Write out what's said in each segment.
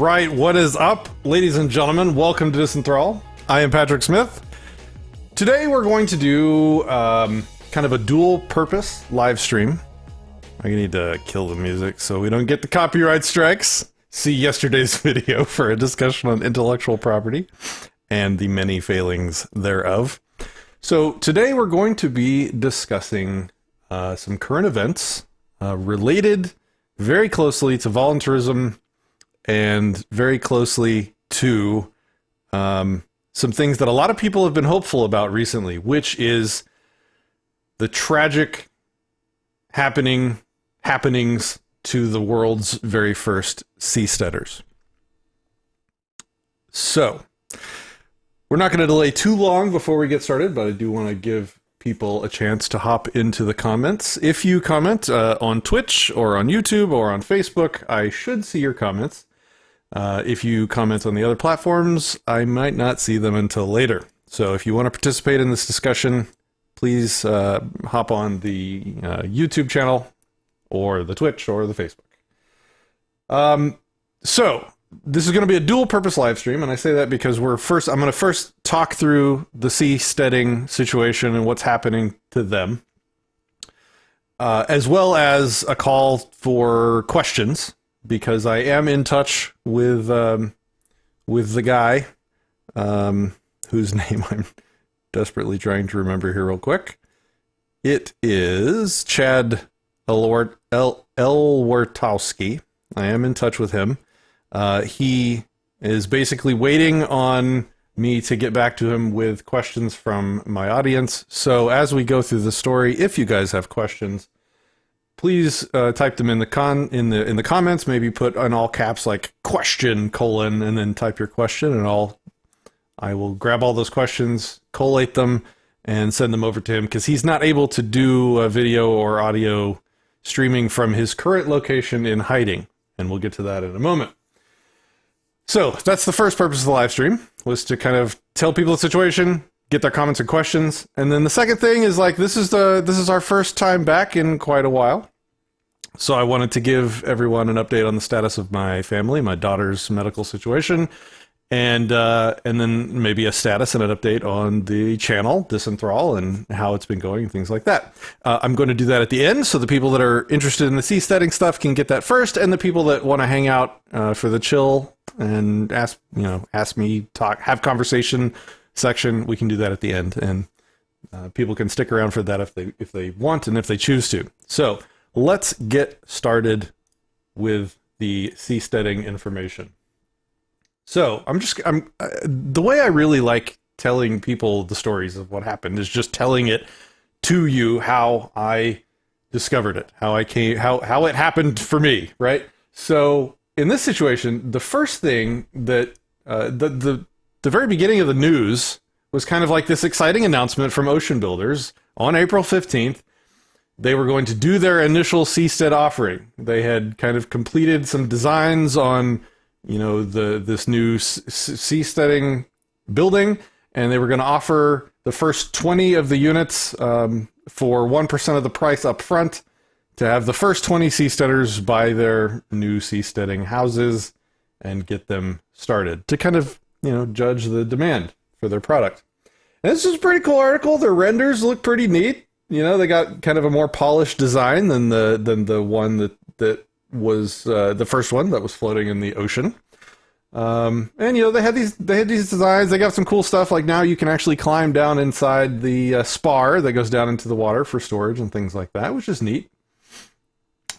right, what is up, ladies and gentlemen? Welcome to Disenthrall. I am Patrick Smith. Today we're going to do kind of a dual-purpose live stream. I need to kill the music so we don't get the copyright strikes. See yesterday's video for a discussion on intellectual property and the many failings thereof. So today we're going to be discussing some current events related very closely to voluntarism and very closely to some things that a lot of people have been hopeful about recently, which is the tragic happenings to the world's very first Seasteaders. So, we're not going to delay too long before we get started, but I do want to give people a chance to hop into the comments. If you comment on Twitch or on YouTube or on Facebook, I should see your comments. If you comment on the other platforms, I might not see them until later. So if you want to participate in this discussion, please hop on the YouTube channel or the Twitch or the Facebook. So this is going to be a dual purpose live stream, and I say that because I'm going to first talk through the seasteading situation and what's happening to them, as well as a call for questions, because I am in touch with the guy whose name I'm desperately trying to remember here real quick. It is Chad Elwartowski. I am in touch with him. He is basically waiting on me to get back to him with questions from my audience. So as we go through the story, if you guys have questions, please type them in the comments. Maybe put in all caps like question : and then type your question, and I will grab all those questions, collate them, and send them over to him, because he's not able to do a video or audio streaming from his current location in hiding, and we'll get to that in a moment. So that's the first purpose of the live stream, was to kind of tell people the situation, get their comments and questions. And then the second thing is, like, this is our first time back in quite a while. So I wanted to give everyone an update on the status of my family, my daughter's medical situation, and then maybe a status and an update on the channel, Disenthrall, and how it's been going and things like that. I'm going to do that at the end, so the people that are interested in the seasteading stuff can get that first, and the people that want to hang out for the chill and ask me, have conversation section, we can do that at the end, and people can stick around for that if they want and if they choose to. So let's get started with the seasteading information. So the way I really like telling people the stories of what happened is just telling it to you, how I discovered it, how it happened for me, right? So in this situation, the first thing that the very beginning of the news was kind of like this exciting announcement from Ocean Builders on April 15th. They were going to do their initial seastead offering. They had kind of completed some designs on, this new seasteading building, and they were going to offer the first 20 of the units for 1% of the price up front, to have the first 20 seasteaders buy their new seasteading houses and get them started, to kind of, judge the demand for their product. And this is a pretty cool article. Their renders look pretty neat. They got kind of a more polished design than the one that was the first one that was floating in the ocean. And they had these designs. They got some cool stuff, like now you can actually climb down inside the spar that goes down into the water for storage and things like that, which is neat.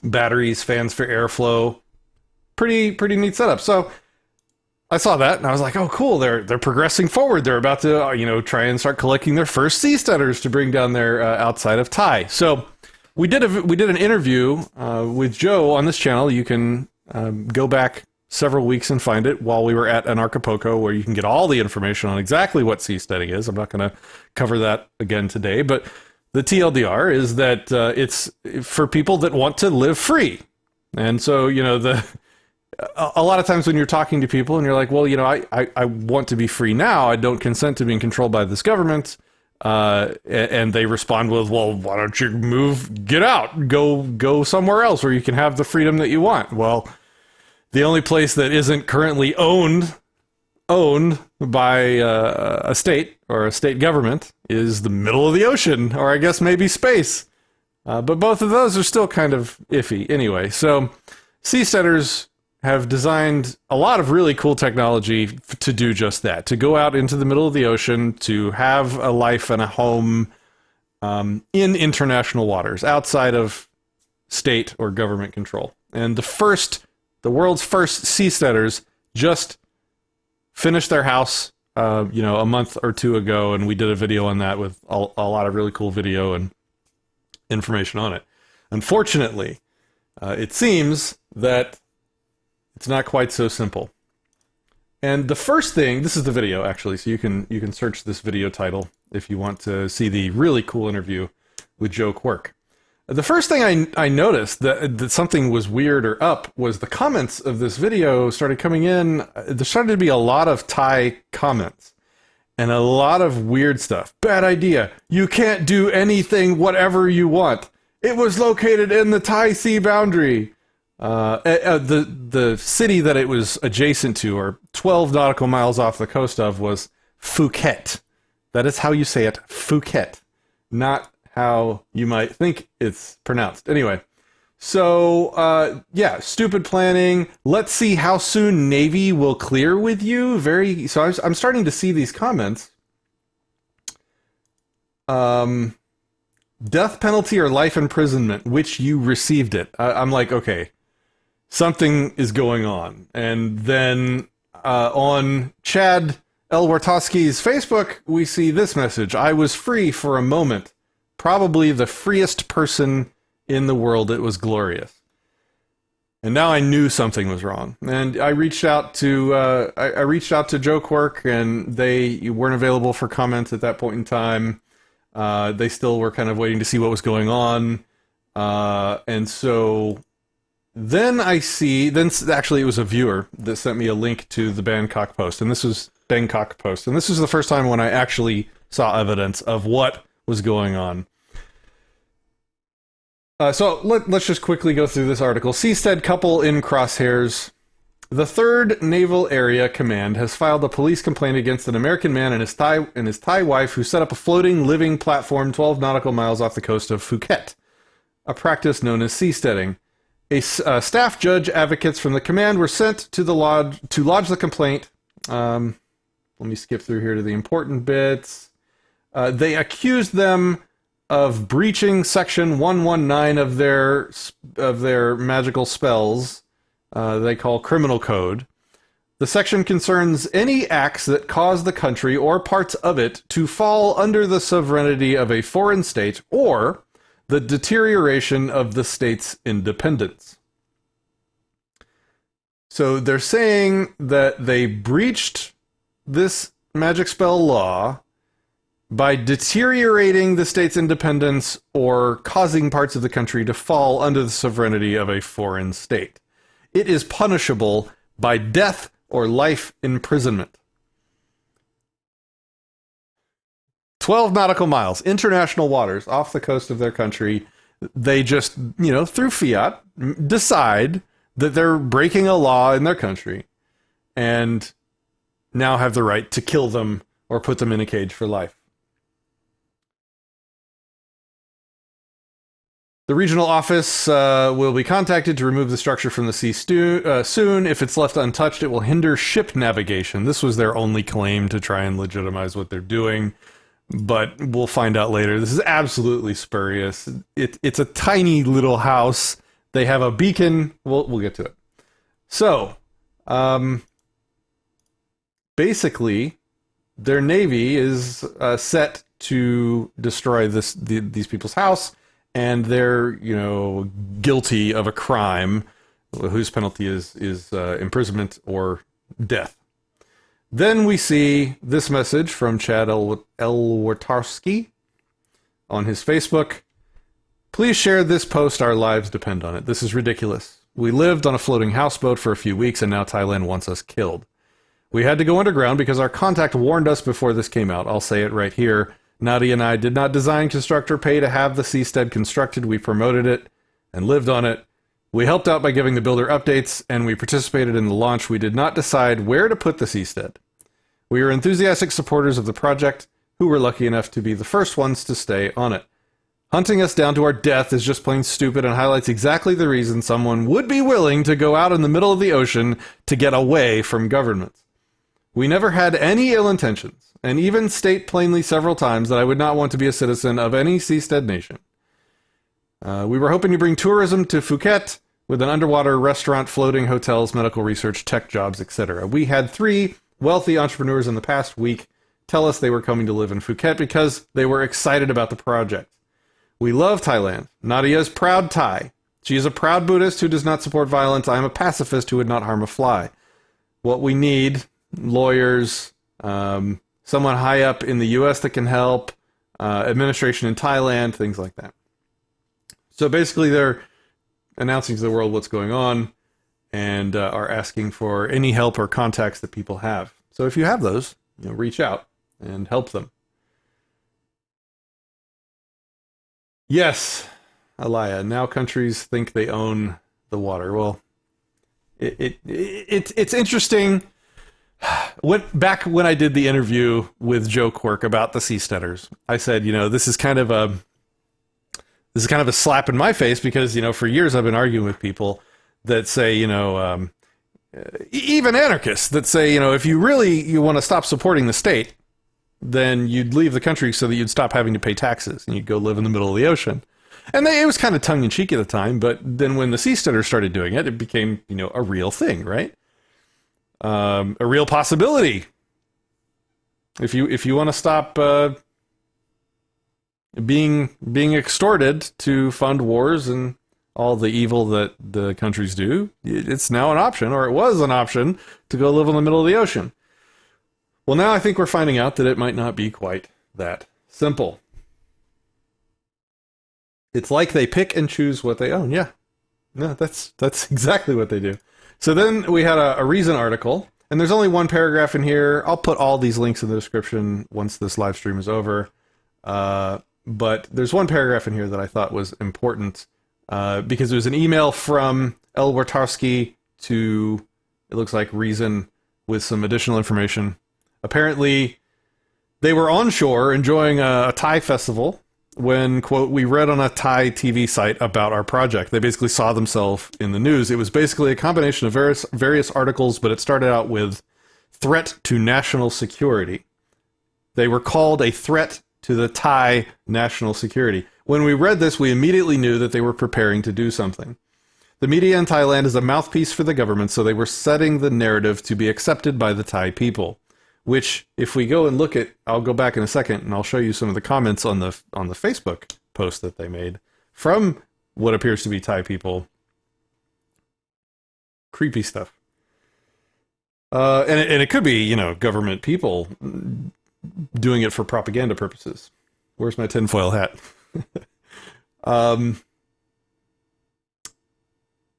Batteries, fans for airflow, pretty neat setup. So I saw that and I was like, oh cool, they're progressing forward. They're about to try and start collecting their first Seasteaders to bring down there outside of Tai. So we did an interview with Joe on this channel. You can go back several weeks and find it, while we were at Anarchapulco, where you can get all the information on exactly what seasteading is. I'm not going to cover that again today, but the TLDR is that it's for people that want to live free. And so, a lot of times when you're talking to people and you're like, well, I want to be free now. I don't consent to being controlled by this government. And they respond with, well, why don't you get out, go somewhere else where you can have the freedom that you want? Well, The only place that isn't currently owned by a state or a state government is the middle of the ocean, or I guess maybe space. But both of those are still kind of iffy. Anyway, so Seasteaders have designed a lot of really cool technology to do just that, to go out into the middle of the ocean, to have a life and a home in international waters, outside of state or government control. And the world's first Seasteaders just finished their house, a month or two ago, and we did a video on that with a lot of really cool video and information on it. Unfortunately, it seems that it's not quite so simple. And the first thing, this is the video actually, so you can search this video title if you want to see the really cool interview with Joe Quirk. The first thing I noticed that something was weird or up was the comments of this video started coming in. There started to be a lot of Thai comments and a lot of weird stuff. Bad idea. You can't do anything, whatever you want. It was located in the Thai sea boundary. The city that it was adjacent to, or 12 nautical miles off the coast of, was Phuket. That is how you say it, Phuket. Not how you might think it's pronounced. Anyway, so, yeah, stupid planning. Let's see how soon Navy will clear with you. So I'm starting to see these comments. Death penalty or life imprisonment, which you received it. I'm like, okay, something is going on. And then on Chad Elwartowski's Facebook, we see this message. I was free for a moment. Probably the freest person in the world. It was glorious. And now I knew something was wrong. And I reached out to Joe Quirk, and they weren't available for comments at that point in time. They still were kind of waiting to see what was going on. And so then actually it was a viewer that sent me a link to the Bangkok Post. And this was Bangkok Post. And this was the first time when I actually saw evidence of what was going on. So let's just quickly go through this article. Seastead couple in crosshairs. The 3rd Naval Area Command has filed a police complaint against an American man and his Thai wife who set up a floating living platform 12 nautical miles off the coast of Phuket, a practice known as seasteading. A staff judge advocates from the command were sent to lodge the complaint. Let me skip through here to the important bits. They accused them of breaching Section 119 of their magical spells. They call criminal code. The section concerns any acts that cause the country or parts of it to fall under the sovereignty of a foreign state or the deterioration of the state's independence. So they're saying that they breached this magic spell law by deteriorating the state's independence or causing parts of the country to fall under the sovereignty of a foreign state. It is punishable by death or life imprisonment. 12 nautical miles, international waters off the coast of their country. They just, through fiat, decide that they're breaking a law in their country and now have the right to kill them or put them in a cage for life. The regional office will be contacted to remove the structure from the sea soon. If it's left untouched, it will hinder ship navigation. This was their only claim to try and legitimize what they're doing, but we'll find out later. This is absolutely spurious. It's a tiny little house. They have a beacon. We'll get to it. So, basically, their navy is set to destroy these people's house. And they're, guilty of a crime whose penalty is imprisonment or death. Then we see this message from Chad Elwartowski on his Facebook. Please share this post. Our lives depend on it. This is ridiculous. We lived on a floating houseboat for a few weeks, and now Thailand wants us killed. We had to go underground because our contact warned us before this came out. I'll say it right here. Nadia and I did not design, construct, or pay to have the seastead constructed. We promoted it and lived on it. We helped out by giving the builder updates, and we participated in the launch. We did not decide where to put the seastead. We were enthusiastic supporters of the project, who were lucky enough to be the first ones to stay on it. Hunting us down to our death is just plain stupid and highlights exactly the reason someone would be willing to go out in the middle of the ocean to get away from governments. We never had any ill intentions, and even state plainly several times that I would not want to be a citizen of any seastead nation. We were hoping to bring tourism to Phuket with an underwater restaurant, floating hotels, medical research, tech jobs, etc. We had 3 wealthy entrepreneurs in the past week tell us they were coming to live in Phuket because they were excited about the project. We love Thailand. Nadia is proud Thai. She is a proud Buddhist who does not support violence. I am a pacifist who would not harm a fly. What we need, lawyers, someone high up in the U.S. that can help, administration in Thailand, things like that. So basically they're announcing to the world what's going on and are asking for any help or contacts that people have. So if you have those, reach out and help them. Yes, Alaya, now countries think they own the water. Well, it's interesting. Back when I did the interview with Joe Quirk about the Seasteaders, I said, this is kind of a slap in my face because, for years I've been arguing with people that say, even anarchists that say, if you want to stop supporting the state, then you'd leave the country so that you'd stop having to pay taxes and you'd go live in the middle of the ocean. And it was kind of tongue-in-cheek at the time, but then when the Seasteaders started doing it, it became, a real thing, right? A real possibility. If you want to stop being extorted to fund wars and all the evil that the countries do, it's now an option, or it was an option, to go live in the middle of the ocean. Well, now I think we're finding out that it might not be quite that simple. It's like they pick and choose what they own. Yeah. No, that's exactly what they do. So then we had a Reason article, and there's only one paragraph in here. I'll put all these links in the description once this live stream is over. But there's one paragraph in here that I thought was important because it was an email from El Wartowski to, it looks like, Reason with some additional information. Apparently, they were on shore enjoying a Thai festival when, quote, we read on a Thai TV site about our project. They basically saw themselves in the news. It was basically a combination of various articles, but it started out with threat to national security. They were called a threat to the Thai national security. When we read this, we immediately knew that they were preparing to do something. The media in Thailand is a mouthpiece for the government, so they were setting the narrative to be accepted by the Thai people. Which, if we go and look at, I'll go back in a second and I'll show you some of the comments on the Facebook post that they made from what appears to be Thai people. Creepy stuff. And it could be, government people doing it for propaganda purposes. Where's my tinfoil hat?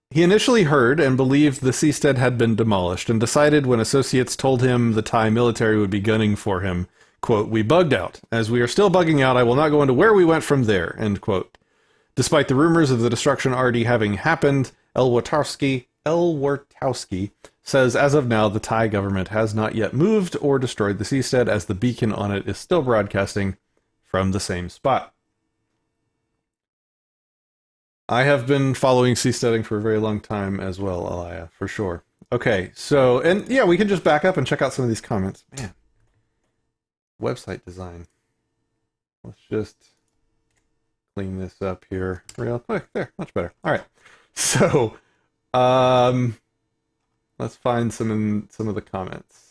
He initially heard and believed the seastead had been demolished and decided when associates told him the Thai military would be gunning for him, quote, we bugged out. As we are still bugging out, I will not go into where we went from there, end quote. Despite the rumors of the destruction already having happened, El Wartowski says as of now the Thai government has not yet moved or destroyed the seastead as the beacon on it is still broadcasting from the same spot. I have been following seasteading for a very long time as well, Alaya, for sure. Okay, so, and yeah, we can just back up and check out some of these comments. Man, website design. Let's just clean this up here real quick. There, much better. All right, so let's find some of the comments.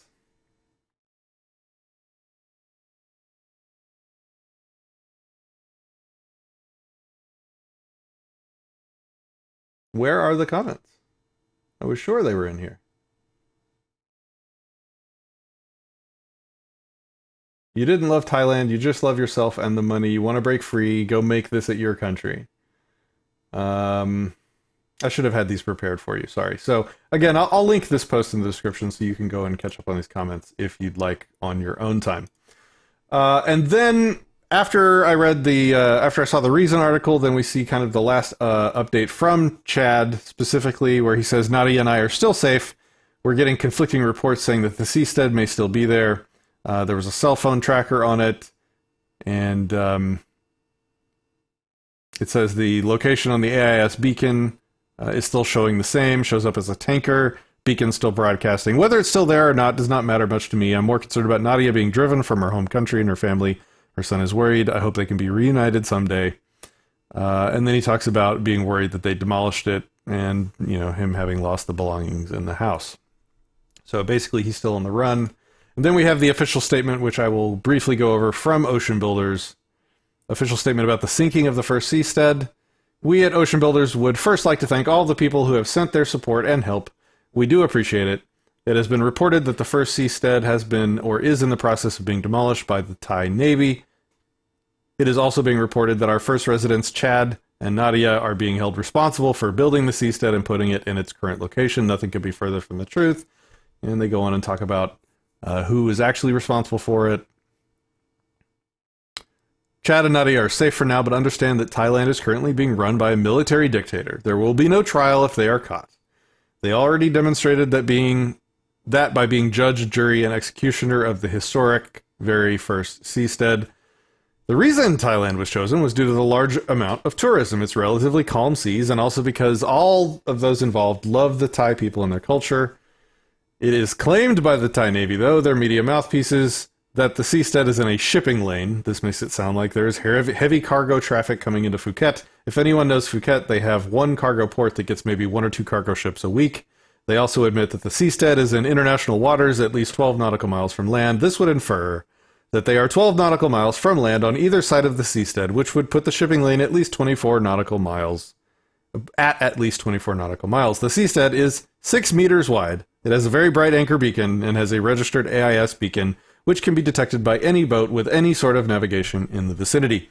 Where are the comments? I was sure they were in here. You didn't love Thailand, you just love yourself and the money. You want to break free, go make this at your country. I should have had these prepared for you, sorry. So, again, I'll link this post in the description so you can go and catch up on these comments if you'd like on your own time. And then after I read after I saw the Reason article, then we see kind of the last update from Chad specifically, where he says Nadia and I are still safe. We're getting conflicting reports saying that the Seastead may still be there. There was a cell phone tracker on it, and it says the location on the AIS beacon is still showing the same. Shows up as a tanker. Beacon still broadcasting. Whether it's still there or not does not matter much to me. I'm more concerned about Nadia being driven from her home country and her family. Her son is worried. I hope they can be reunited someday. And then he talks about being worried that they demolished it and, you know, him having lost the belongings in the house. So basically he's still on the run. And then we have the official statement, which I will briefly go over from Ocean Builders. Official statement about the sinking of the first Seastead. We at Ocean Builders would first like to thank all the people who have sent their support and help. We do appreciate it. It has been reported that the first Seastead has been or is in the process of being demolished by the Thai Navy. It is also being reported that our first residents, Chad and Nadia, are being held responsible for building the Seastead and putting it in its current location. Nothing could be further from the truth. And they go on and talk about who is actually responsible for it. Chad and Nadia are safe for now, but understand that Thailand is currently being run by a military dictator. There will be no trial if they are caught. They already demonstrated that by being judge, jury, and executioner of the historic very first Seastead. The reason Thailand was chosen was due to the large amount of tourism, its relatively calm seas, and also because all of those involved love the Thai people and their culture. It is claimed by the Thai Navy, though, their media mouthpieces, that the Seastead is in a shipping lane. This makes it sound like there is heavy cargo traffic coming into Phuket. If anyone knows Phuket, they have one cargo port that gets maybe 1 or 2 cargo ships a week. They also admit that the Seastead is in international waters at least 12 nautical miles from land. This would infer that they are 12 nautical miles from land on either side of the Seastead, which would put the shipping lane at least 24 nautical miles. At least 24 nautical miles. The Seastead is 6 meters wide. It has a very bright anchor beacon and has a registered AIS beacon, which can be detected by any boat with any sort of navigation in the vicinity.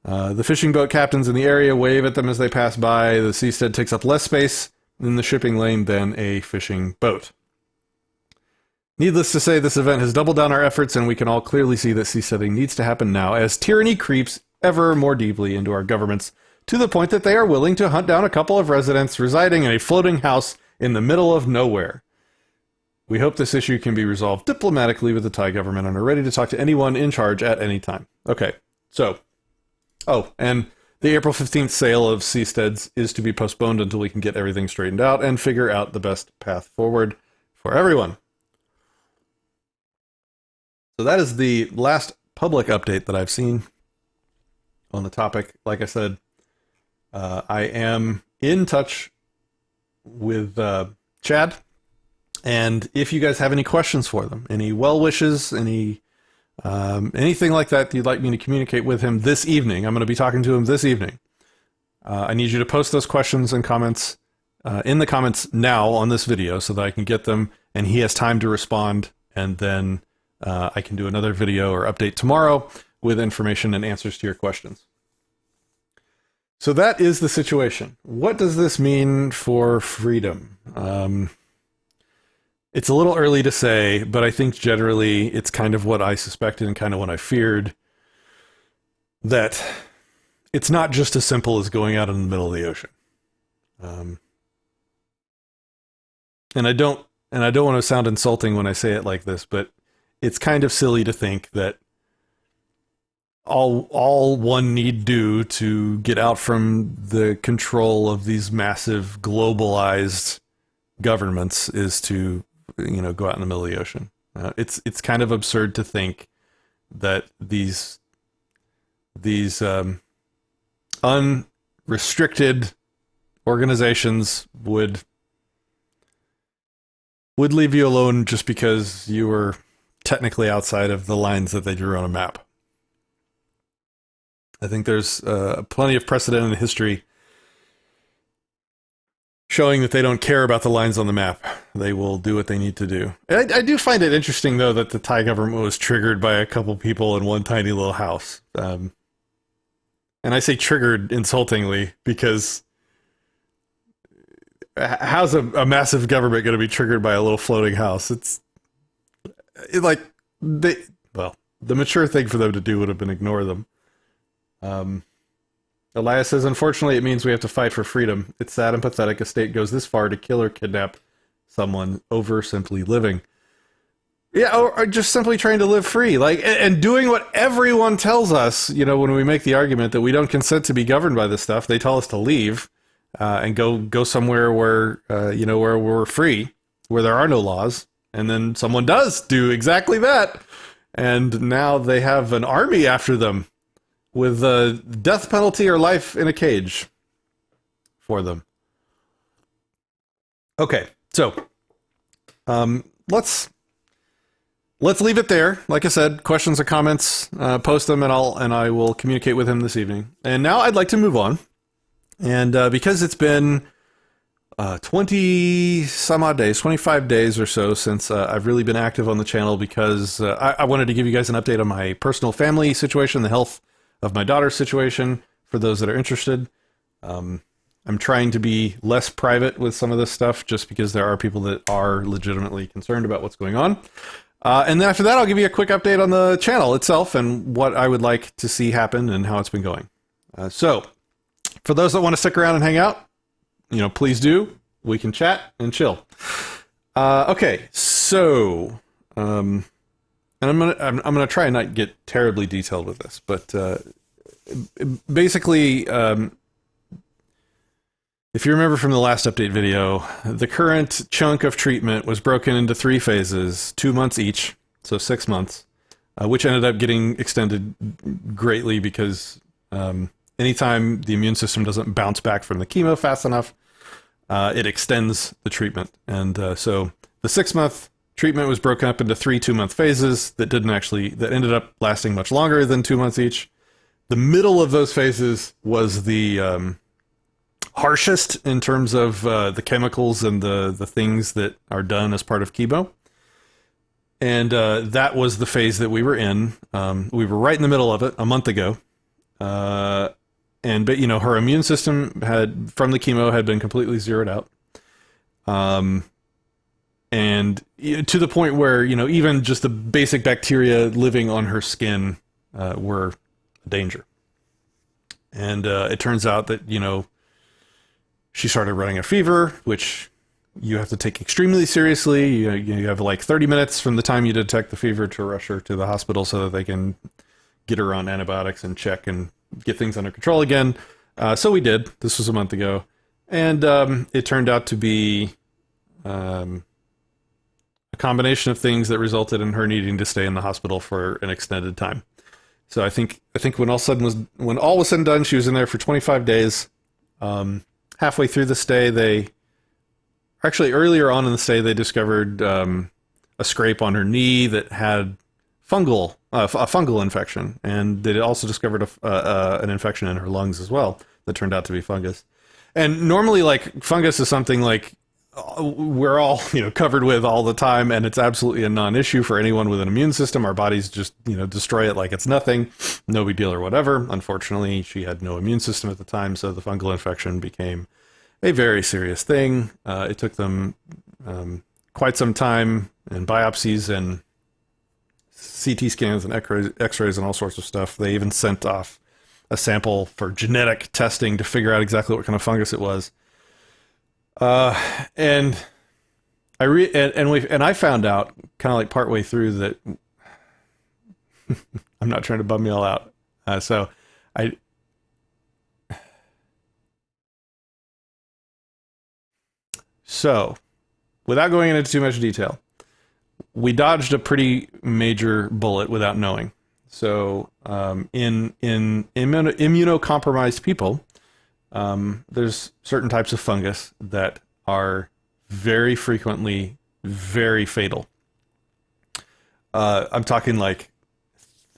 The fishing boat captains in the area wave at them as they pass by. The Seastead takes up less space in the shipping lane than a fishing boat. Needless to say, this event has doubled down our efforts, and we can all clearly see that seasteading needs to happen now as tyranny creeps ever more deeply into our governments, to the point that they are willing to hunt down a couple of residents residing in a floating house in the middle of nowhere. We hope this issue can be resolved diplomatically with the Thai government and are ready to talk to anyone in charge at any time. Okay, so... Oh, and the April 15th sale of Seasteads is to be postponed until we can get everything straightened out and figure out the best path forward for everyone. So that is the last public update that I've seen on the topic. Like I said, I am in touch with Chad, and if you guys have any questions for them, any well wishes, anything like that you'd like me to communicate with him this evening, I'm going to be talking to him this evening. I need you to post those questions and comments in the comments now on this video so that I can get them and he has time to respond, and then I can do another video or update tomorrow with information and answers to your questions. So that is the situation. What does this mean for freedom? It's a little early to say, but I think generally it's kind of what I suspected and kind of what I feared, that it's not just as simple as going out in the middle of the ocean. And I don't want to sound insulting when I say it like this, but it's kind of silly to think that all one need do to get out from the control of these massive globalized governments is to, go out in the middle of the ocean. It's kind of absurd to think that these unrestricted organizations would leave you alone just because you were technically outside of the lines that they drew on a map. I think there's plenty of precedent in history showing that they don't care about the lines on the map. They will do what they need to do. I do find it interesting, though, that the Thai government was triggered by a couple people in one tiny little house. And I say triggered insultingly because how's a massive government going to be triggered by a little floating house? It's like the mature thing for them to do would have been ignore them. Elias says, unfortunately, it means we have to fight for freedom. It's sad and pathetic a state goes this far to kill or kidnap someone over simply living. Yeah, or just simply trying to live free, like, and doing what everyone tells us. You know, when we make the argument that we don't consent to be governed by this stuff, they tell us to leave and go somewhere where where we're free, where there are no laws, and then someone does do exactly that, and now they have an army after them with the death penalty or life in a cage for them. Okay, so let's leave it there. Like I said, questions or comments, post them, and I will communicate with him this evening. And now I'd like to move on, and because it's been 20 some odd days, 25 days or so since I've really been active on the channel, because I wanted to give you guys an update on my personal family situation, the health of my daughter's situation, for those that are interested. I'm trying to be less private with some of this stuff, just because there are people that are legitimately concerned about what's going on. And then after that, I'll give you a quick update on the channel itself and what I would like to see happen and how it's been going. So, for those that want to stick around and hang out, please do. We can chat and chill. Okay, so, and I'm gonna try and not get terribly detailed with this, but basically, if you remember from the last update video, the current chunk of treatment was broken into 3 phases, 2 months each, so 6 months, which ended up getting extended greatly because anytime the immune system doesn't bounce back from the chemo fast enough, it extends the treatment. And so the 6-month treatment was broken up into 3 2-month phases that ended up lasting much longer than 2 months each. The middle of those phases was the harshest in terms of the chemicals and the things that are done as part of chemo. And that was the phase that we were in. We were right in the middle of it a month ago. But her immune system from the chemo had been completely zeroed out. And to the point where, even just the basic bacteria living on her skin were a danger. And it turns out that, she started running a fever, which you have to take extremely seriously. You have like 30 minutes from the time you detect the fever to rush her to the hospital so that they can get her on antibiotics and check and get things under control again. So we did. This was a month ago. And it turned out to be a combination of things that resulted in her needing to stay in the hospital for an extended time. So I think when all was said and done, she was in there for 25 days. Halfway through the stay, earlier on in the stay, they discovered a scrape on her knee that had a fungal infection, and they also discovered an infection in her lungs as well that turned out to be fungus. And normally, like, fungus is something like we're all covered with all the time, and it's absolutely a non-issue for anyone with an immune system. Our bodies just destroy it like it's nothing, no big deal or whatever. Unfortunately, she had no immune system at the time, so the fungal infection became a very serious thing. It took them quite some time, and biopsies and CT scans and x-rays and all sorts of stuff. They even sent off a sample for genetic testing to figure out exactly what kind of fungus it was. And I found out kind of like partway through that I'm not trying to bum you all out. So without going into too much detail, we dodged a pretty major bullet without knowing. So, in immunocompromised people, there's certain types of fungus that are very frequently very fatal. I'm talking like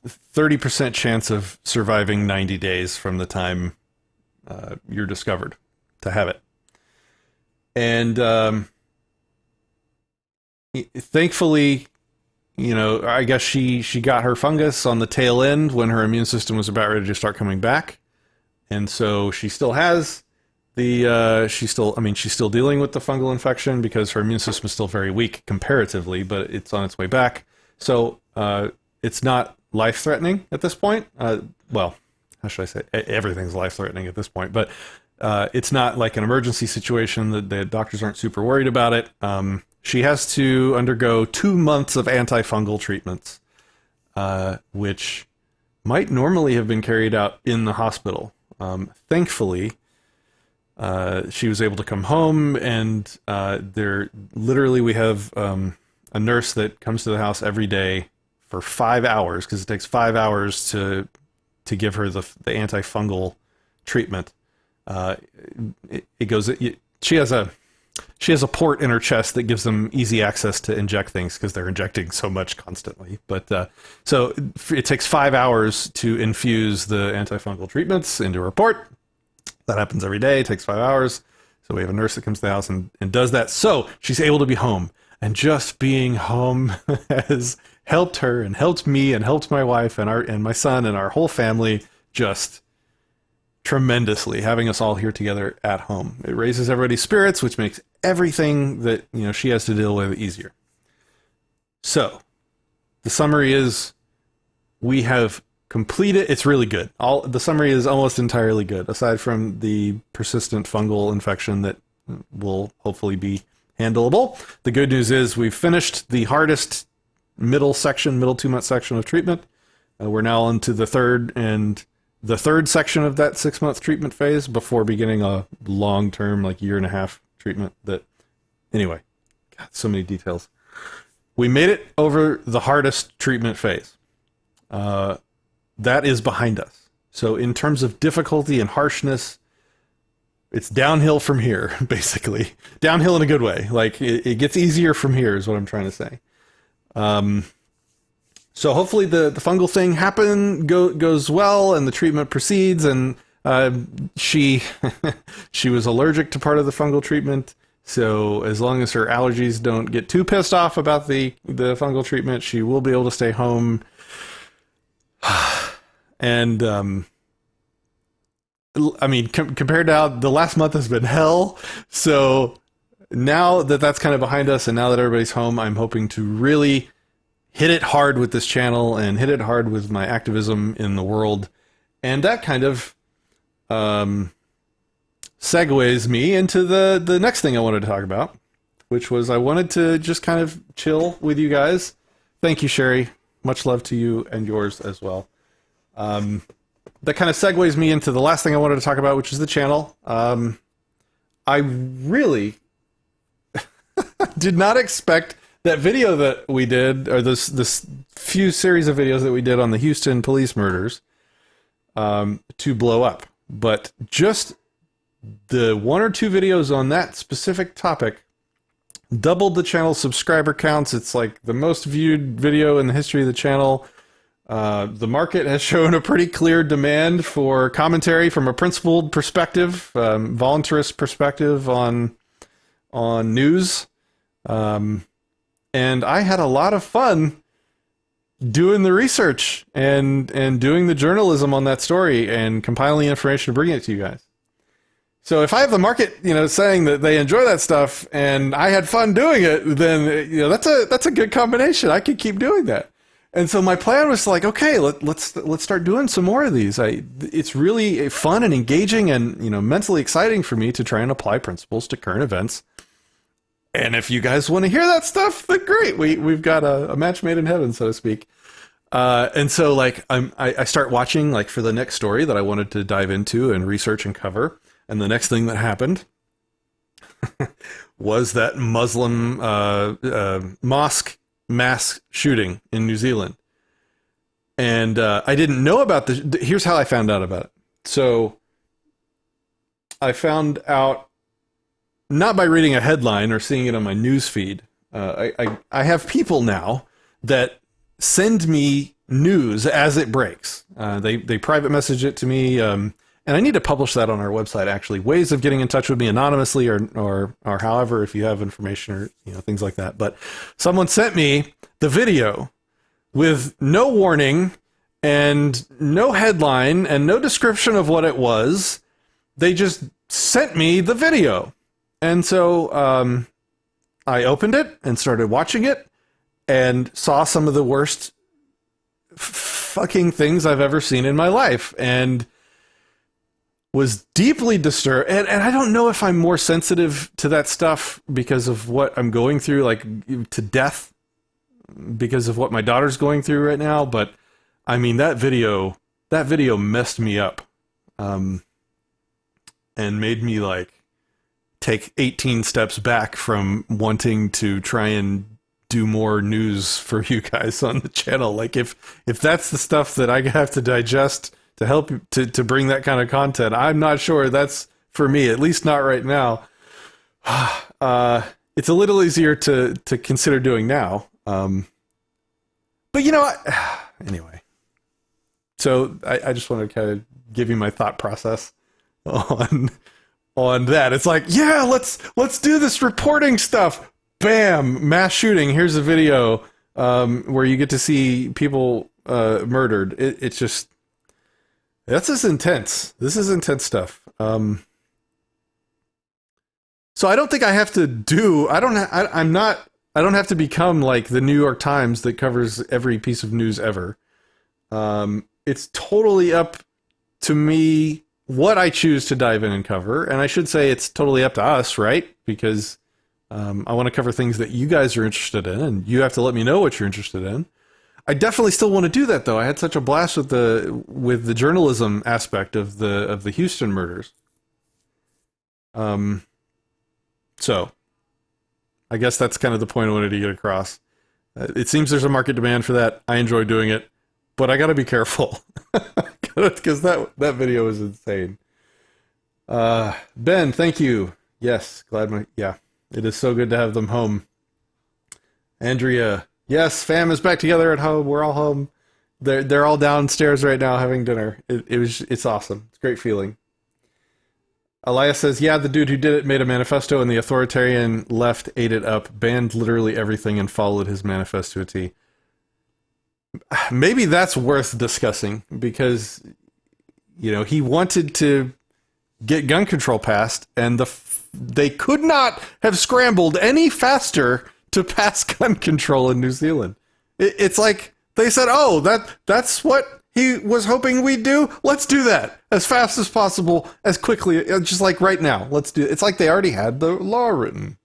30% chance of surviving 90 days from the time you're discovered to have it. And thankfully, I guess she got her fungus on the tail end when her immune system was about ready to start coming back. And so she still has she's still dealing with the fungal infection because her immune system is still very weak comparatively, but it's on its way back. So, it's not life-threatening at this point. Well, how should I say? Everything's life-threatening at this point, but it's not like an emergency situation. The doctors aren't super worried about it. She has to undergo 2 months of antifungal treatments, which might normally have been carried out in the hospital. Thankfully, she was able to come home, and we have a nurse that comes to the house every day for 5 hours, because it takes 5 hours to give her the antifungal treatment. She has a port in her chest that gives them easy access to inject things, because they're injecting so much constantly. But so it takes 5 hours to infuse the antifungal treatments into her port. That happens every day. It takes 5 hours. So we have a nurse that comes to the house and does that. So she's able to be home. And just being home has helped her and helped me and helped my wife and my son and our whole family just tremendously, having us all here together at home. It raises everybody's spirits, which makes everything that she has to deal with easier. So the summary is we have completed. It's really good. The summary is almost entirely good, aside from the persistent fungal infection that will hopefully be handleable. The good news is we've finished the hardest middle 2-month section of treatment. We're now into the third section of that 6-month treatment phase before beginning a long-term, like 1.5-year treatment. Anyway, God, so many details. We made it over the hardest treatment phase. That is behind us. So in terms of difficulty and harshness, it's downhill from here, basically. Downhill in a good way. Like, it gets easier from here is what I'm trying to say. So hopefully the fungal thing goes well, and the treatment proceeds, and she was allergic to part of the fungal treatment. So as long as her allergies don't get too pissed off about the fungal treatment, she will be able to stay home. And I mean, compared to how the last month has been hell. So now that that's kind of behind us, and now that everybody's home, I'm hoping to really hit it hard with this channel and hit it hard with my activism in the world. And that kind of segues me into the next thing I wanted to talk about, which was I wanted to just kind of chill with you guys. Thank you, Sherry. Much love to you and yours as well. That kind of segues me into the last thing I wanted to talk about, which is the channel. I really did not expect that video that we did, or this few series of videos that we did on the Houston police murders, to blow up. But just the 1 or 2 videos on that specific topic doubled the channel's subscriber counts. It's like the most viewed video in the history of the channel. The market has shown a pretty clear demand for commentary from a principled perspective, voluntarist perspective on news. And I had a lot of fun doing the research and doing the journalism on that story and compiling information and bringing it to you guys. So if I have the market, saying that they enjoy that stuff and I had fun doing it, then that's a good combination. I could keep doing that. And so my plan was like, okay, let's start doing some more of these. It's really fun and engaging and mentally exciting for me to try and apply principles to current events. And if you guys want to hear that stuff, then great. We've got a match made in heaven, so to speak. And so like I start watching like for the next story that I wanted to dive into and research and cover. And the next thing that happened was that Muslim mosque mass shooting in New Zealand. And I didn't know about this. Here's how I found out about it. So I found out not by reading a headline or seeing it on my news feed. I have people now that send me news as it breaks. They private message it to me. And I need to publish that on our website, actually. Ways of getting in touch with me anonymously or however, if you have information or things like that. But someone sent me the video with no warning and no headline and no description of what it was. They just sent me the video. And so I opened it and started watching it and saw some of the worst fucking things I've ever seen in my life, and was deeply disturbed. And I don't know if I'm more sensitive to that stuff because of what I'm going through, like to death, because of what my daughter's going through right now. But I mean, that video messed me up, and made me like take 18 steps back from wanting to try and do more news for you guys on the channel. Like if that's the stuff that I have to digest to help to bring that kind of content, I'm not sure that's for me, at least not right now. It's a little easier to consider doing now. But you know what? Anyway. So I just want to kind of give you my thought process on that. It's like, yeah, let's do this reporting stuff. Bam, mass shooting. Here's a video where you get to see people murdered. It's just, this is intense. This is intense stuff. So I don't think I have to do. I don't have to become like the New York Times that covers every piece of news ever. It's totally up to me what I choose to dive in and cover, and I should say it's totally up to us, right? Because I want to cover things that you guys are interested in, and you have to let me know what you're interested in. I definitely still want to do that, though. I had such a blast with the journalism aspect of the Houston murders. So I guess that's kind of the point I wanted to get across. It seems there's a market demand for that. I enjoy doing it, but I got to be careful because that video was insane. Ben, thank you. Yes, yeah. It is so good to have them home. Andrea, yes, fam is back together at home. We're all home. They're all downstairs right now having dinner. It's awesome. It's a great feeling. Elias says, yeah, the dude who did it made a manifesto and the authoritarian left ate it up, banned literally everything and followed his manifesto to a T. Maybe that's worth discussing because, you know, he wanted to get gun control passed and they could not have scrambled any faster to pass gun control in New Zealand. It's like they said, oh, that's what he was hoping we'd do. Let's do that as fast as possible, as quickly, just like right now. Let's do it. It's like they already had the law written.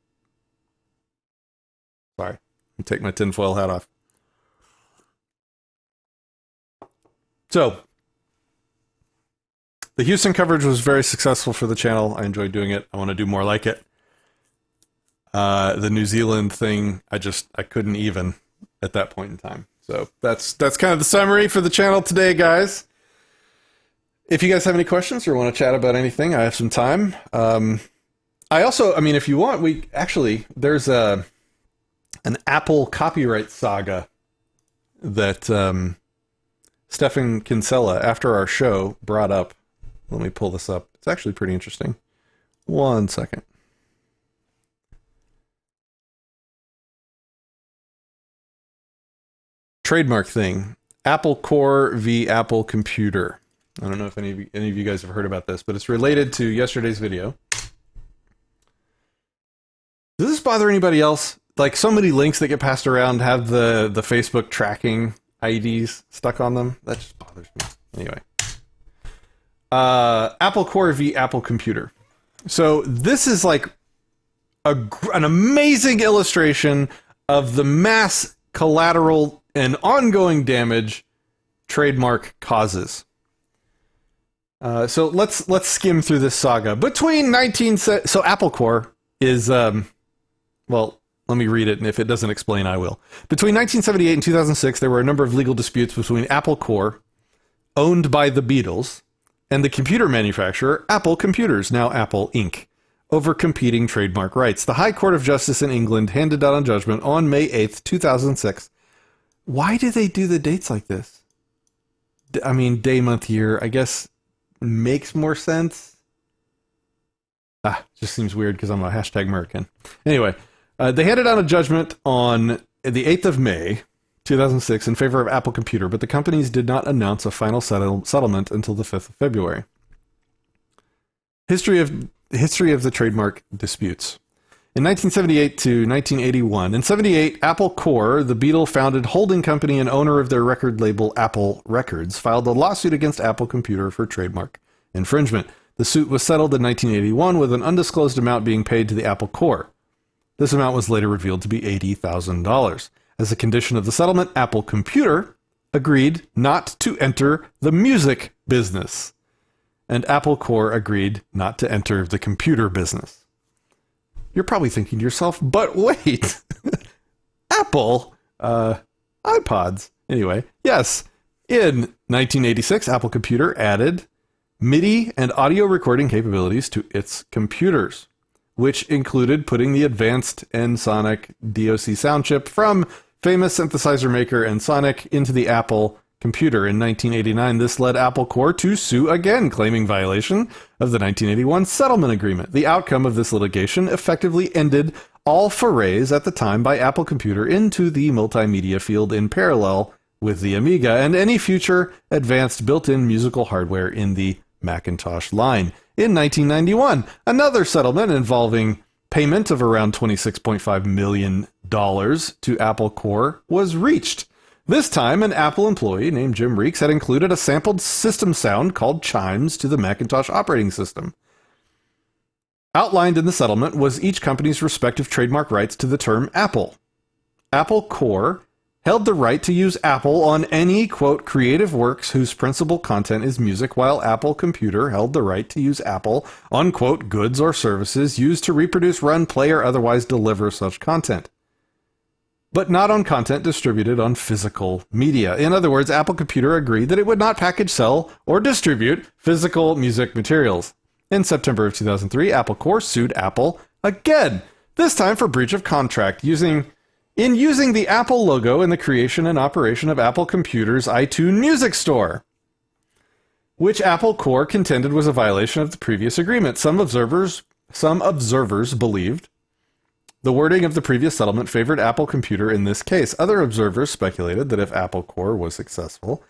Sorry, I'll take my tinfoil hat off. So, the Houston coverage was very successful for the channel. I enjoyed doing it. I want to do more like it. The New Zealand thing, I couldn't even at that point in time. So that's kind of the summary for the channel today, guys. If you guys have any questions or want to chat about anything, I have some time. I mean, if you want, there's an Apple copyright saga that Stefan Kinsella, after our show, brought up. Let me pull this up. It's actually pretty interesting. 1 second. Trademark thing. Apple Core v. Apple Computer. I don't know if any of you guys have heard about this, but it's related to yesterday's video. Does this bother anybody else? Like, so many links that get passed around have the Facebook tracking IDs stuck on them. That just bothers me. Anyway. Apple Core v. Apple Computer. So this is like an amazing illustration of the mass collateral and ongoing damage trademark causes. So let's skim through this saga. So Apple Core is well, let me read it, and if it doesn't explain, I will. Between 1978 and 2006, there were a number of legal disputes between Apple Core, owned by the Beatles, and the computer manufacturer Apple Computers, now Apple Inc., over competing trademark rights. The High Court of Justice in England handed down a judgment on May 8th, 2006. Why do they do the dates like this? I mean, day, month, year, I guess makes more sense. Just seems weird because I'm a hashtag American. Anyway, they handed down a judgment on the 8th of May, 2006 in favor of Apple Computer, but the companies did not announce a final settlement until the 5th of February. History of the trademark disputes. In 1978 to 1981. In 78, Apple Corps, the Beatle-founded holding company and owner of their record label Apple Records, filed a lawsuit against Apple Computer for trademark infringement. The suit was settled in 1981 with an undisclosed amount being paid to the Apple Corps. This amount was later revealed to be $80,000. As a condition of the settlement, Apple Computer agreed not to enter the music business, and Apple Corps agreed not to enter the computer business. You're probably thinking to yourself, but wait, Apple, iPods. Anyway, yes, in 1986, Apple Computer added MIDI and audio recording capabilities to its computers, which included putting the advanced N-Sonic DOC sound chip from famous synthesizer maker N-Sonic into the Apple Computer. In 1989, this led Apple Corps to sue again, claiming violation of the 1981 settlement agreement. The outcome of this litigation effectively ended all forays at the time by Apple Computer into the multimedia field in parallel with the Amiga and any future advanced built-in musical hardware in the Macintosh line. In 1991, another settlement involving payment of around $26.5 million to Apple Corps was reached. This time, an Apple employee named Jim Reeks had included a sampled system sound called chimes to the Macintosh operating system. Outlined in the settlement was each company's respective trademark rights to the term Apple. Apple Corps held the right to use Apple on any, quote, creative works whose principal content is music, while Apple Computer held the right to use Apple on, quote, goods or services used to reproduce, run, play, or otherwise deliver such content, but not on content distributed on physical media. In other words, Apple Computer agreed that it would not package, sell, or distribute physical music materials. In September of 2003, Apple Corps sued Apple again, this time for breach of contract, using the Apple logo in the creation and operation of Apple Computer's iTunes Music Store, which Apple Corps contended was a violation of the previous agreement. Some observers believed the wording of the previous settlement favored Apple Computer in this case. Other observers speculated that if Apple Corps was successful,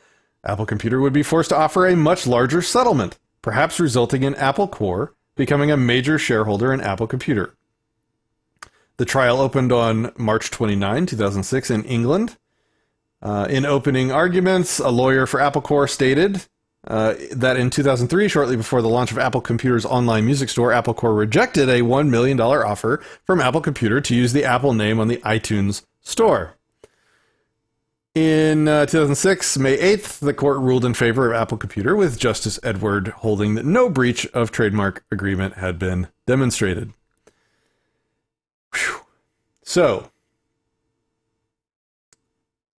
Apple Computer would be forced to offer a much larger settlement, perhaps resulting in Apple Corps becoming a major shareholder in Apple Computer. The trial opened on March 29, 2006 in England. In opening arguments, a lawyer for Apple Corps stated that in 2003, shortly before the launch of Apple Computer's online music store, Apple Corps rejected a $1 million offer from Apple Computer to use the Apple name on the iTunes Store. In 2006, May 8th, the court ruled in favor of Apple Computer, with Justice Edward holding that no breach of trademark agreement had been demonstrated. Whew. So,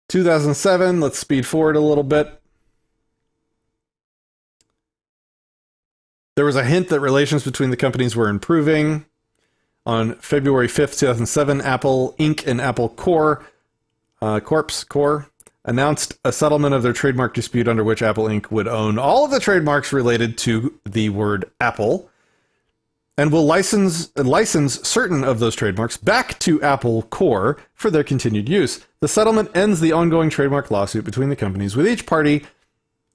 2007, let's speed forward a little bit. There was a hint that relations between the companies were improving. On February 5th, 2007, Apple Inc. and Apple Corps announced a settlement of their trademark dispute under which Apple Inc. would own all of the trademarks related to the word Apple and will license certain of those trademarks back to Apple Corps for their continued use. The settlement ends the ongoing trademark lawsuit between the companies, with each party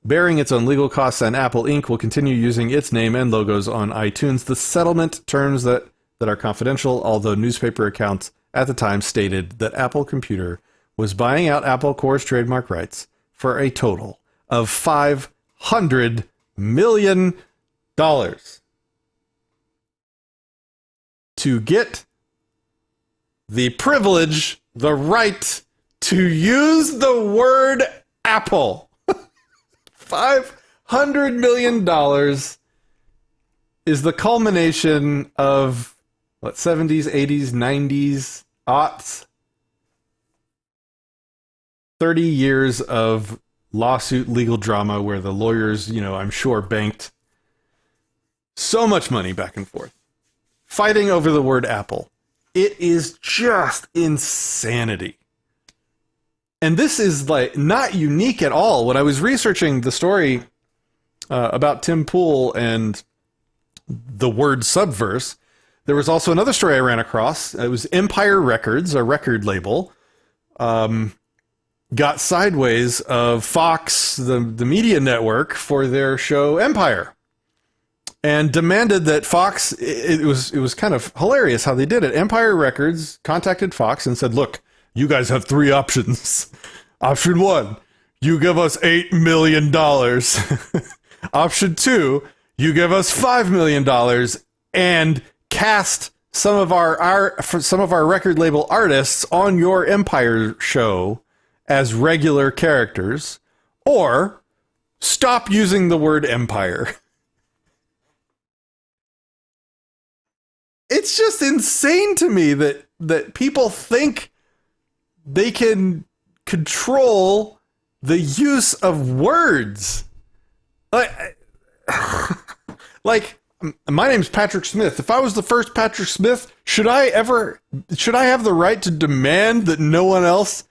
bearing its own legal costs, and Apple Inc. will continue using its name and logos on iTunes. The settlement terms that are confidential, although newspaper accounts at the time stated that Apple Computer was buying out Apple Corps' trademark rights for a total of $500 million to get the privilege, the right to use the word Apple. $500 million is the culmination of, 70s, 80s, 90s, aughts, 30 years of lawsuit legal drama where the lawyers, I'm sure banked so much money back and forth, fighting over the word Apple. It is just insanity. And this is not unique at all. When I was researching the story about Tim Pool and the word Subverse, there was also another story I ran across. It was Empire Records, a record label, got sideways of Fox, the media network, for their show Empire. and demanded that Fox, it was kind of hilarious how they did it. Empire Records contacted Fox and said, look, you guys have 3 options. Option 1, you give us $8 million. Option 2, you give us $5 million and cast some of our record label artists on your Empire show as regular characters, or stop using the word Empire. It's just insane to me that people think they can control the use of words. Like, my name's Patrick Smith. If I was the first Patrick Smith, should I have the right to demand that no one else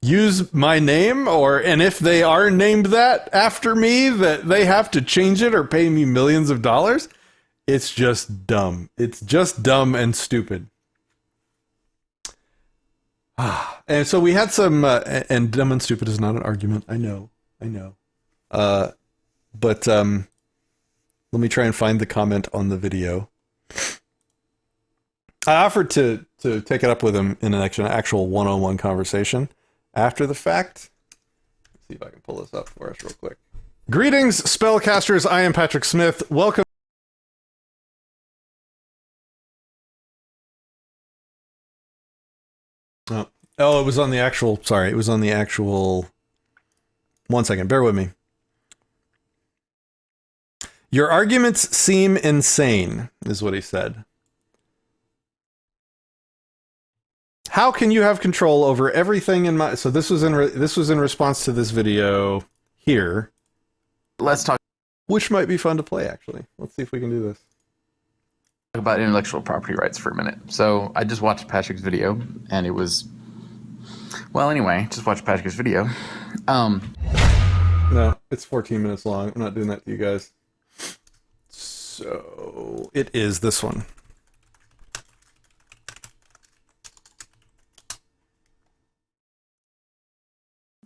use my name? And if they are named that after me, that they have to change it or pay me millions of dollars? It's just dumb. It's just dumb and stupid. And so we had some, and dumb and stupid is not an argument. I know. But let me try and find the comment on the video. I offered to take it up with him in an actual one-on-one conversation after the fact. Let's see if I can pull this up for us real quick. Greetings, spellcasters. I am Patrick Smith. Welcome. Oh, it was on the actual, sorry, it was on the actual, 1 second, bear with me. Your arguments seem insane, is what he said. How can you have control over everything in my, so this was in response to this video here. Let's talk Which might be fun to play, actually. Let's see if we can do this. about intellectual property rights for a minute. So I just watched Patrick's video, and it was, well, anyway, just watched Patrick's video. No, it's 14 minutes long. I'm not doing that to you guys. So it is this one.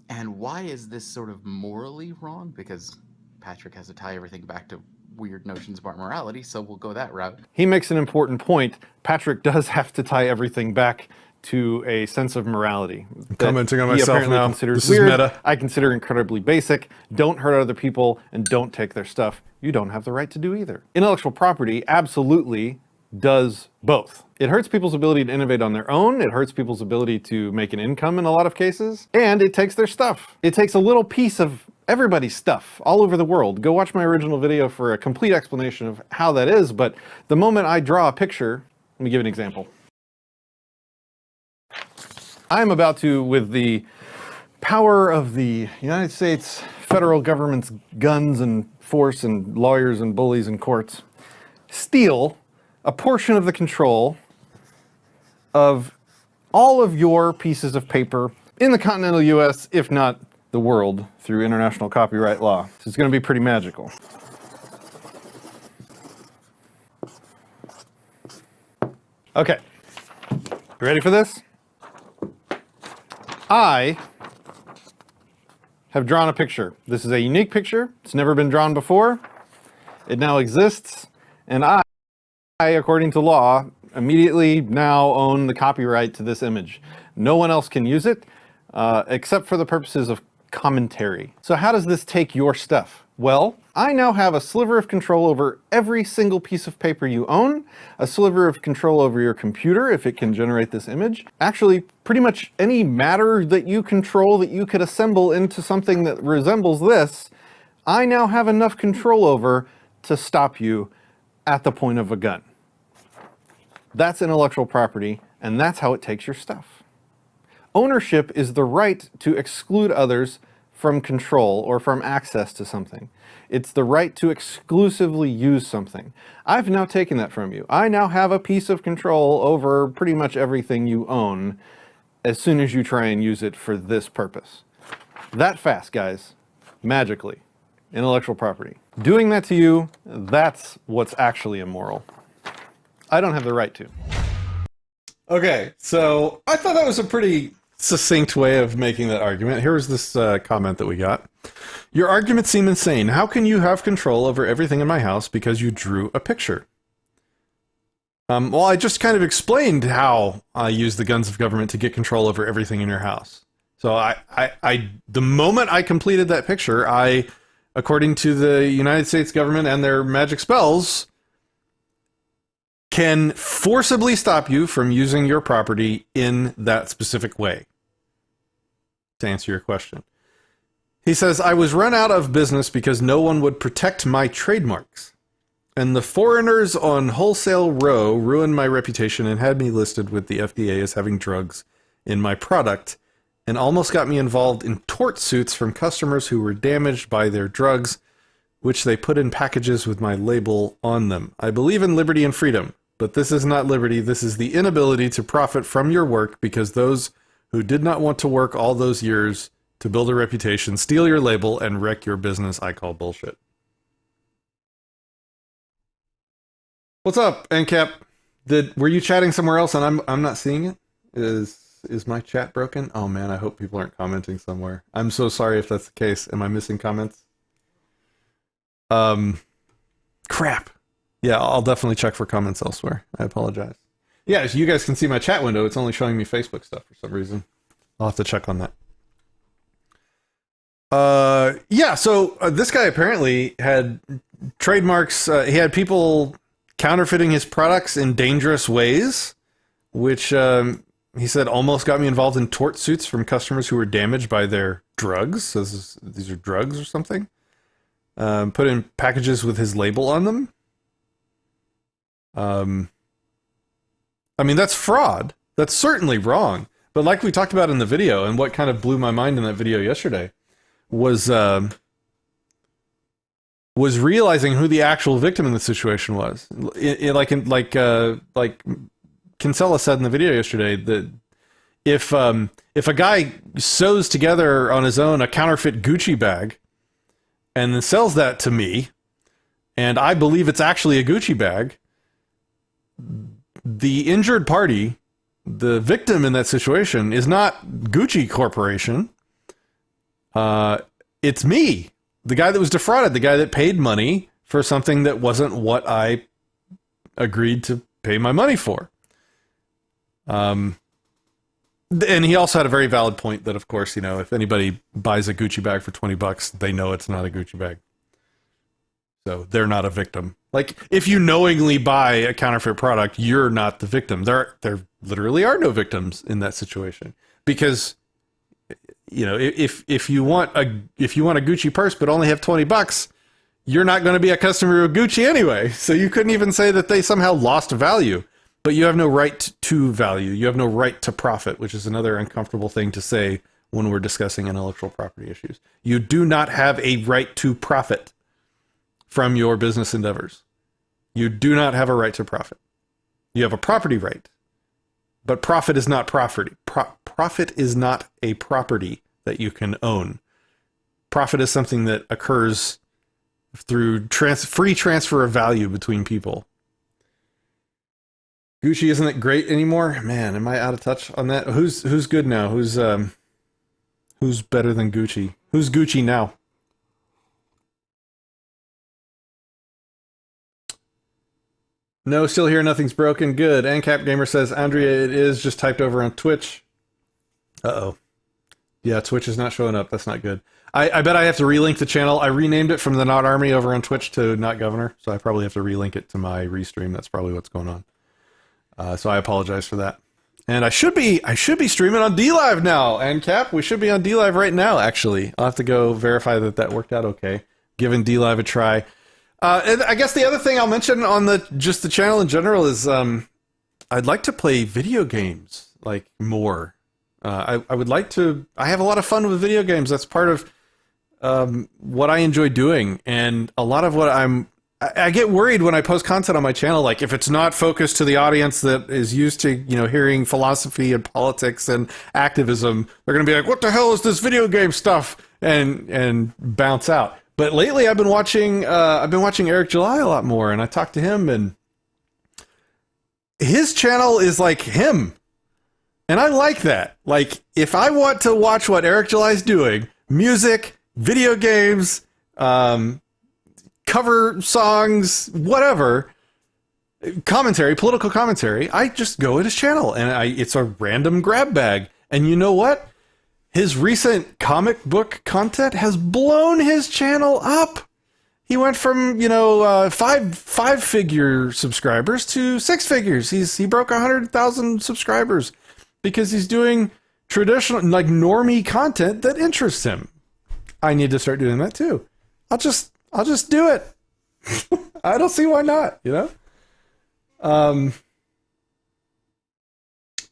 And why is this sort of morally wrong? Because Patrick has to tie everything back to weird notions about morality, so we'll go that route. He makes an important point. Patrick does have to tie everything back to a sense of morality. I'm commenting on myself now. Considers This weird. is meta. I consider incredibly basic. Don't hurt other people and don't take their stuff. You don't have the right to do either. Intellectual property absolutely does both. It hurts people's ability to innovate on their own. It hurts people's ability to make an income in a lot of cases. And it takes their stuff. It takes a little piece of everybody's stuff all over the world. Go watch my original video for a complete explanation of how that is. But the moment I draw a picture, let me give an example. I'm about to, with the power of the United States federal government's guns and force and lawyers and bullies and courts, steal a portion of the control of all of your pieces of paper in the continental US, if not the world, through international copyright law. So it's going to be pretty magical. Okay, you ready for this? I have drawn a picture. This is a unique picture. It's never been drawn before. It now exists, and I, according to law, immediately now own the copyright to this image. No one else can use it, except for the purposes of commentary. So how does this take your stuff? Well, I now have a sliver of control over every single piece of paper you own, a sliver of control over your computer if it can generate this image. Actually, pretty much any matter that you control that you could assemble into something that resembles this, I now have enough control over to stop you at the point of a gun. That's intellectual property, and that's how it takes your stuff. Ownership is the right to exclude others from control or from access to something. It's the right to exclusively use something. I've now taken that from you. I now have a piece of control over pretty much everything you own as soon as you try and use it for this purpose. That fast, guys. Magically. Intellectual property. Doing that to you, that's what's actually immoral. I don't have the right to. Okay, so I thought that was a pretty succinct way of making that argument. Here was this comment that we got. Your arguments seem insane. How can you have control over everything in my house because you drew a picture? Well, I just kind of explained how I use the guns of government to get control over everything in your house. So the moment I completed that picture, I, according to the United States government and their magic spells, can forcibly stop you from using your property in that specific way. To answer your question. He says, I was run out of business because no one would protect my trademarks. And the foreigners on Wholesale Row ruined my reputation and had me listed with the FDA as having drugs in my product, and almost got me involved in tort suits from customers who were damaged by their drugs, which they put in packages with my label on them. I believe in liberty and freedom, but this is not liberty. This is the inability to profit from your work because those who did not want to work all those years to build a reputation steal your label and wreck your business. I call bullshit. What's up, NCAP? Were you chatting somewhere else and I'm not seeing it? Is my chat broken? Oh man, I hope people aren't commenting somewhere. I'm so sorry if that's the case. Am I missing comments? Crap. Yeah, I'll definitely check for comments elsewhere. I apologize. Yeah, as you guys can see my chat window, it's only showing me Facebook stuff for some reason. I'll have to check on that. Yeah, so this guy apparently had trademarks. He had people counterfeiting his products in dangerous ways, which he said almost got me involved in tort suits from customers who were damaged by their drugs. So these are drugs or something. Put in packages with his label on them. I mean, that's fraud. That's certainly wrong. But like we talked about in the video, and what kind of blew my mind in that video yesterday, was realizing who the actual victim in the situation was. Like Kinsella said in the video yesterday, that if a guy sews together on his own a counterfeit Gucci bag and then sells that to me, and I believe it's actually a Gucci bag, the injured party, the victim in that situation, is not Gucci Corporation. It's me, the guy that was defrauded, the guy that paid money for something that wasn't what I agreed to pay my money for. And he also had a very valid point that, of course, you know, if anybody buys a Gucci bag for $20, they know it's not a Gucci bag. So they're not a victim. Like, if you knowingly buy a counterfeit product, you're not the victim. There literally are no victims in that situation, because, you know, if you want a Gucci purse but only have $20, you're not going to be a customer of Gucci anyway. So you couldn't even say that they somehow lost value. But you have no right to value. You have no right to profit, which is another uncomfortable thing to say when we're discussing intellectual property issues. You do not have a right to profit from your business endeavors. You do not have a right to profit. You have a property right, but profit is not property. Profit is not a property that you can own. Profit is something that occurs through free transfer of value between people. Gucci isn't it great anymore? Man, am I out of touch on that? Who's good now? Who's better than Gucci? Who's Gucci now? No, still here. Nothing's broken. Good. NCAP Gamer says, Andrea, it is just typed over on Twitch. Uh-oh. Yeah, Twitch is not showing up. That's not good. I bet I have to relink the channel. I renamed it from the Not Army over on Twitch to Not Governor, so I probably have to relink it to my restream. That's probably what's going on. So I apologize for that. And I should be streaming on DLive now. NCAP, we should be on DLive right now, actually. I'll have to go verify that worked out okay. Giving DLive a try. And I guess the other thing I'll mention on the channel in general is I'd like to play video games like more. I would like to. I have a lot of fun with video games. That's part of what I enjoy doing, and a lot of what I get worried when I post content on my channel, like if it's not focused to the audience that is used to, you know, hearing philosophy and politics and activism, they're going to be like, what the hell is this video game stuff? And bounce out. But lately I've been watching Eric July a lot more, and I talked to him, and his channel is like him. And I like that. Like, if I want to watch what Eric July's doing, music, video games, cover songs, whatever, commentary, political commentary, I just go at his channel, and it's a random grab bag. And you know what? His recent comic book content has blown his channel up. He went from, five figure subscribers to six figures. He broke 100,000 subscribers because he's doing traditional, like, normie content that interests him. I need to start doing that too. I'll just do it. I don't see why not,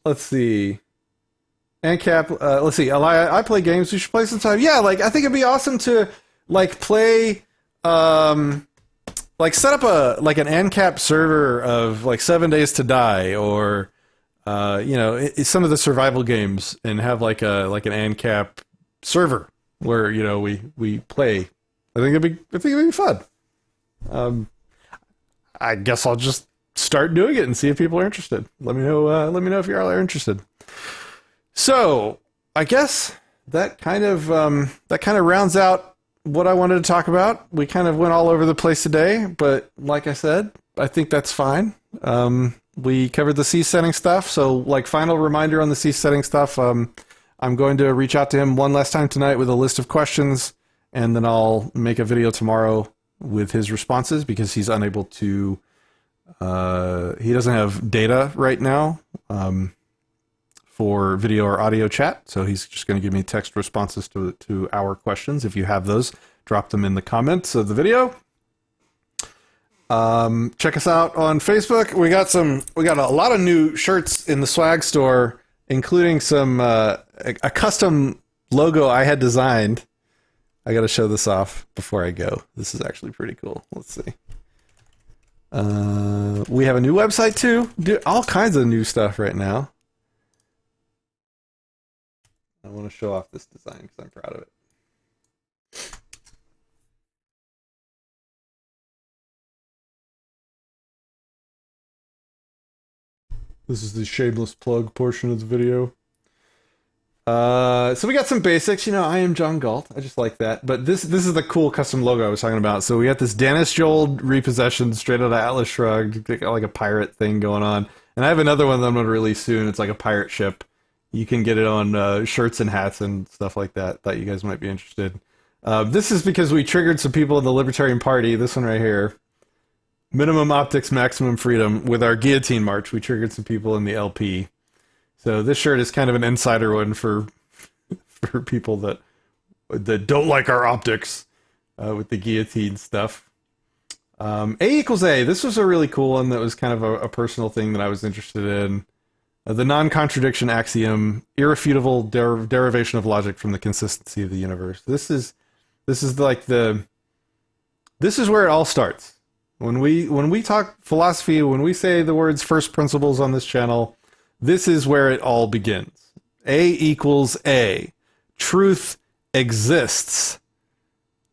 Let's see. ANCAP, let's see. I play games. We should play sometime. Yeah, like, I think it'd be awesome to, like, play, like, set up an ANCAP server of, like, 7 Days to Die, or, some of the survival games, and have, like, an ANCAP server where, we play. I think it'd be fun. I guess I'll just start doing it and see if people are interested. Let me know if you are interested. So I guess that kind of rounds out what I wanted to talk about. We kind of went all over the place today, but like I said, I think that's fine. We covered the cease setting stuff. So, like, final reminder on the cease setting stuff, I'm going to reach out to him one last time tonight with a list of questions, and then I'll make a video tomorrow with his responses, because he's unable to, he doesn't have data right now for video or audio chat, so he's just going to give me text responses to our questions. If you have those, drop them in the comments of the video. Check us out on Facebook. We got a lot of new shirts in the swag store, including some a custom logo I had designed. I got to show this off before I go. This is actually pretty cool. Let's see. We have a new website too. All kinds of new stuff right now. I want to show off this design because I'm proud of it. This is the shameless plug portion of the video. So we got some basics. I am John Galt. I just like that. But this is the cool custom logo I was talking about. So we got this Danish Joel repossession straight out of Atlas Shrugged, like a pirate thing going on. And I have another one that I'm going to release soon. It's like a pirate ship. You can get it on shirts and hats and stuff like that. Thought you guys might be interested. This is because we triggered some people in the Libertarian Party. This one right here. Minimum optics, maximum freedom. With our guillotine march, we triggered some people in the LP. So this shirt is kind of an insider one for people that don't like our optics with the guillotine stuff. A equals A. This was a really cool one that was kind of a personal thing that I was interested in. The non-contradiction axiom, irrefutable derivation of logic from the consistency of the universe. This is where it all starts. When we talk philosophy, when we say the words first principles on this channel, this is where it all begins. A equals A. Truth exists.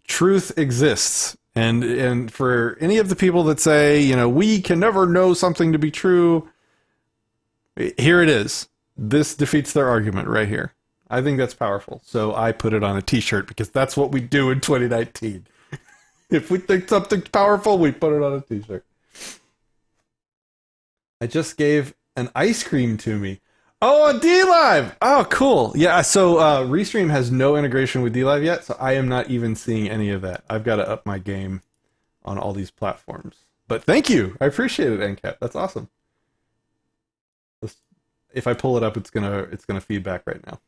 Truth exists. And for any of the people that say, we can never know something to be true, here it is. This defeats their argument right here. I think that's powerful. So I put it on a t-shirt because that's what we do in 2019. If we think something's powerful, we put it on a t-shirt. I just gave an ice cream to me. Oh, a DLive! Oh, cool. Yeah, so Restream has no integration with DLive yet, so I am not even seeing any of that. I've got to up my game on all these platforms. But thank you. I appreciate it, NCAT. That's awesome. If I pull it up, it's gonna feedback right now.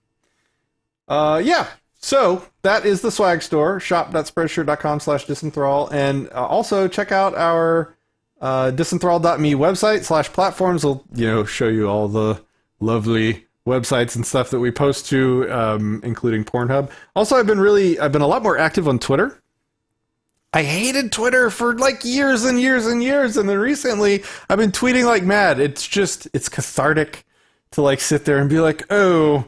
Yeah. So that is the swag store, shop.spreadshirt.com/disenthrall, and also check out our disenthrall.me website /platforms. Will show you all the lovely websites and stuff that we post to, including Pornhub. Also, I've been a lot more active on Twitter. I hated Twitter for like years and years and years, and then recently I've been tweeting like mad. It's cathartic to like sit there and be like, oh,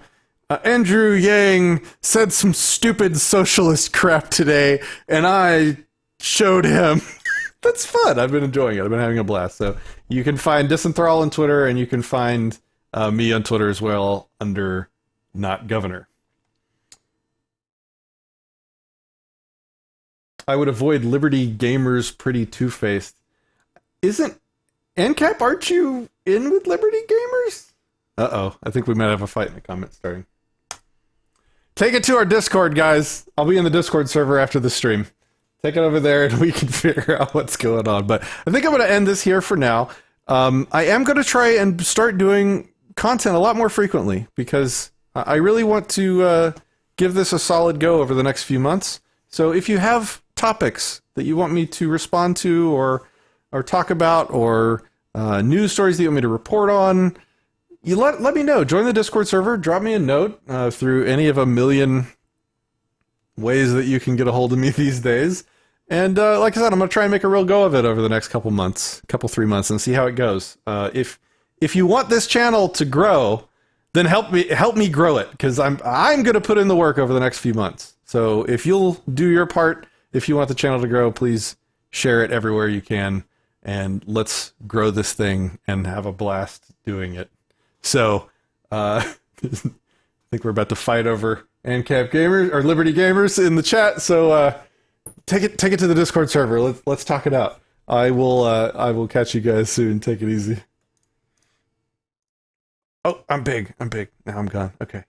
Andrew Yang said some stupid socialist crap today, and I showed him. That's fun. I've been enjoying it. I've been having a blast. So you can find Disenthrall on Twitter, and you can find me on Twitter as well under Not Governor. I would avoid Liberty Gamers pretty two-faced. Isn't NCAP, aren't you in with Liberty Gamers? Uh-oh, I think we might have a fight in the comments starting. Take it to our Discord, guys. I'll be in the Discord server after the stream. Take it over there and we can figure out what's going on. But I think I'm going to end this here for now. I am going to try and start doing content a lot more frequently because I really want to give this a solid go over the next few months. So if you have topics that you want me to respond to or talk about, or news stories that you want me to report on, you let me know. Join the Discord server. Drop me a note through any of a million ways that you can get a hold of me these days. And like I said, I'm going to try and make a real go of it over the next couple 3 months, and see how it goes. If you want this channel to grow, then help me grow it, because I'm going to put in the work over the next few months. So if you'll do your part, if you want the channel to grow, please share it everywhere you can, and let's grow this thing and have a blast doing it. So I think we're about to fight over ANCAP Gamers or Liberty Gamers in the chat. So take it to the Discord server. Let's talk it out. I will catch you guys soon. Take it easy. Oh, I'm big. Now I'm gone. Okay.